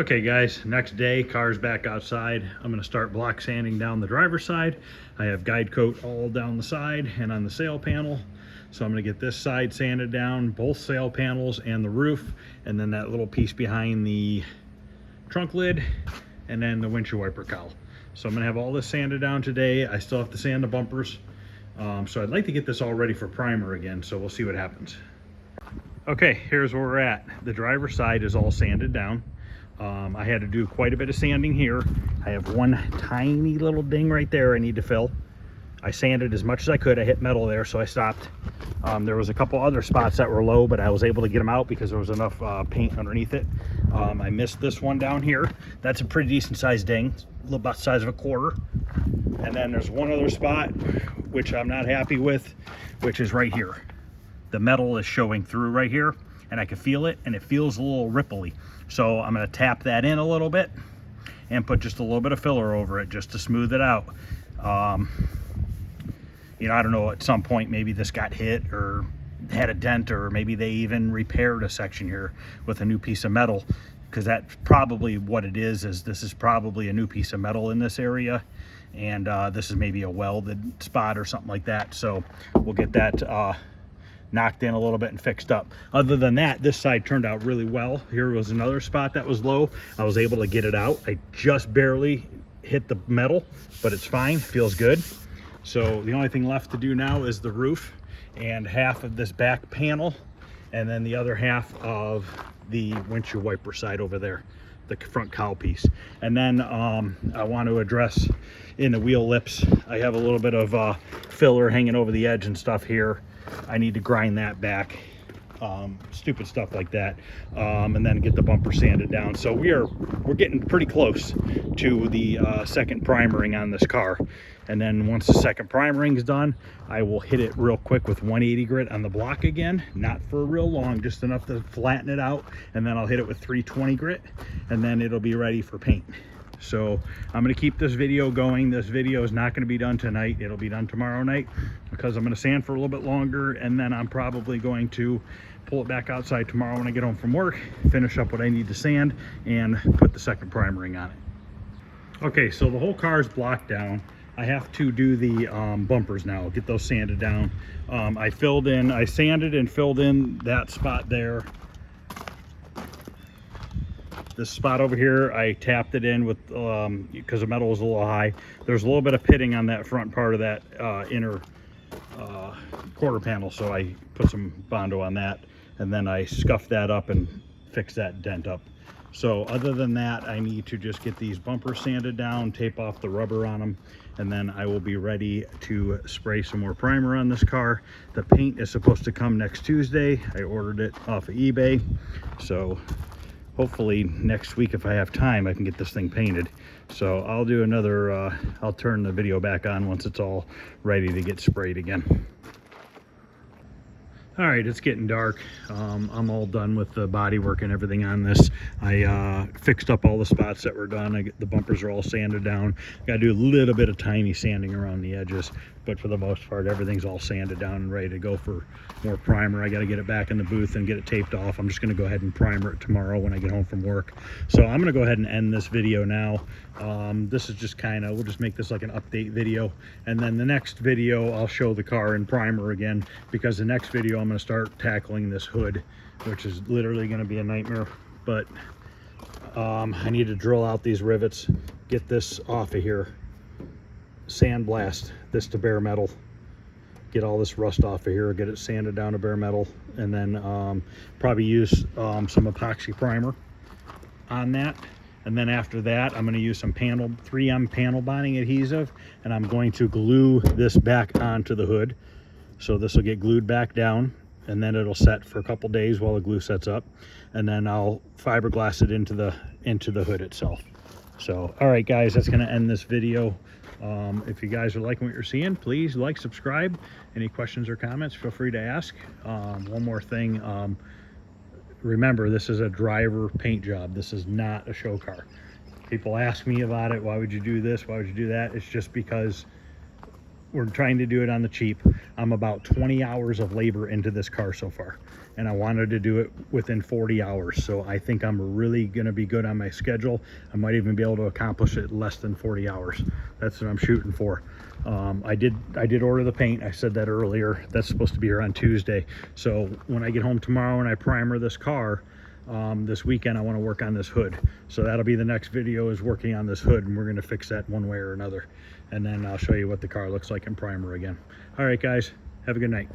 Okay guys, next day, car's back outside. I'm gonna start block sanding down the driver's side. I have guide coat all down the side and on the sail panel. So I'm gonna get this side sanded down, both sail panels and the roof, and then that little piece behind the trunk lid, and then the windshield wiper cowl. So I'm gonna have all this sanded down today. I still have to sand the bumpers. So I'd like to get this all ready for primer again, so we'll see what happens. Okay, here's where we're at. The driver's side is all sanded down. I had to do quite a bit of sanding here. I have one tiny little ding right there I need to fill. I sanded as much as I could. I hit metal there, so I stopped. There was a couple other spots that were low, but I was able to get them out because there was enough paint underneath it. I missed this one down here. That's a pretty decent sized ding, a little about the size of a quarter. And then there's one other spot which I'm not happy with, which is right here. The metal is showing through right here, and I can feel it, and it feels a little ripply. So I'm going to tap that in a little bit and put just a little bit of filler over it just to smooth it out. You know, I don't know, at some point maybe this got hit or had a dent, or maybe they even repaired a section here with a new piece of metal, because that's probably what it is this is probably a new piece of metal in this area, and this is maybe a welded spot or something like that. So we'll get that knocked in a little bit and fixed up. Other than that, this side turned out really well. Here was another spot that was low. I was able to get it out. I just barely hit the metal, but it's fine, feels good. So the only thing left to do now is the roof and half of this back panel, and then the other half of the windshield wiper side over there, the front cowl piece. And then I want to address in the wheel lips, I have a little bit of filler hanging over the edge and stuff here. I need to grind that back, stupid stuff like that, and then get the bumper sanded down. So we're getting pretty close to the second primering on this car. And then once the second primering is done, I will hit it real quick with 180 grit on the block again, not for real long, just enough to flatten it out, and then I'll hit it with 320 grit, and then it'll be ready for paint. So I'm going to keep this video going. This video is not going to be done tonight. It'll be done tomorrow night, because I'm going to sand for a little bit longer, and then I'm probably going to pull it back outside tomorrow when I get home from work, finish up what I need to sand, and put the second primering on it. Okay, so the whole car is blocked down. I have to do the bumpers now, get those sanded down. I sanded and filled in that spot there. This spot over here, I tapped it in with, because the metal was a little high. There's a little bit of pitting on that front part of that inner quarter panel, so I put some Bondo on that, and then I scuffed that up and fixed that dent up. So other than that, I need to just get these bumpers sanded down, tape off the rubber on them, and then I will be ready to spray some more primer on this car. The paint is supposed to come next Tuesday. I ordered it off of eBay, so hopefully next week, if I have time, I can get this thing painted. So I'll do another, I'll turn the video back on once it's all ready to get sprayed again. All right, it's getting dark. I'm all done with the body work and everything on this. I fixed up all the spots that were done. The bumpers are all sanded down. Got to do a little bit of tiny sanding around the edges, but for the most part, everything's all sanded down and ready to go for more primer. I got to get it back in the booth and get it taped off. I'm just going to go ahead and primer it tomorrow when I get home from work. So I'm going to go ahead and end this video now. This is just we'll just make this like an update video, and then the next video I'll show the car in primer again, because the next video I'm going to start tackling this hood, which is literally going to be a nightmare. But I need to drill out these rivets, get this off of here, sandblast this to bare metal, get all this rust off of here, get it sanded down to bare metal, and then probably use some epoxy primer on that. And then after that, I'm going to use some 3M panel bonding adhesive, and I'm going to glue this back onto the hood. So this will get glued back down, and then it'll set for a couple days while the glue sets up, and then I'll fiberglass it into the hood itself. So all right guys, that's going to end this video. If you guys are liking what you're seeing, please like, subscribe. Any questions or comments, feel free to ask. One more thing, remember, this is a driver paint job. This is not a show car. People ask me about it. Why would you do this? Why would you do that? It's just because we're trying to do it on the cheap. I'm about 20 hours of labor into this car so far, and I wanted to do it within 40 hours. So I think I'm really going to be good on my schedule. I might even be able to accomplish it less than 40 hours. That's what I'm shooting for. I did order the paint. I said that earlier. That's supposed to be here on Tuesday. So when I get home tomorrow and I primer this car, this weekend I want to work on this hood. So that'll be the next video, is working on this hood, and we're going to fix that one way or another. And then I'll show you what the car looks like in primer again. All right, guys, have a good night.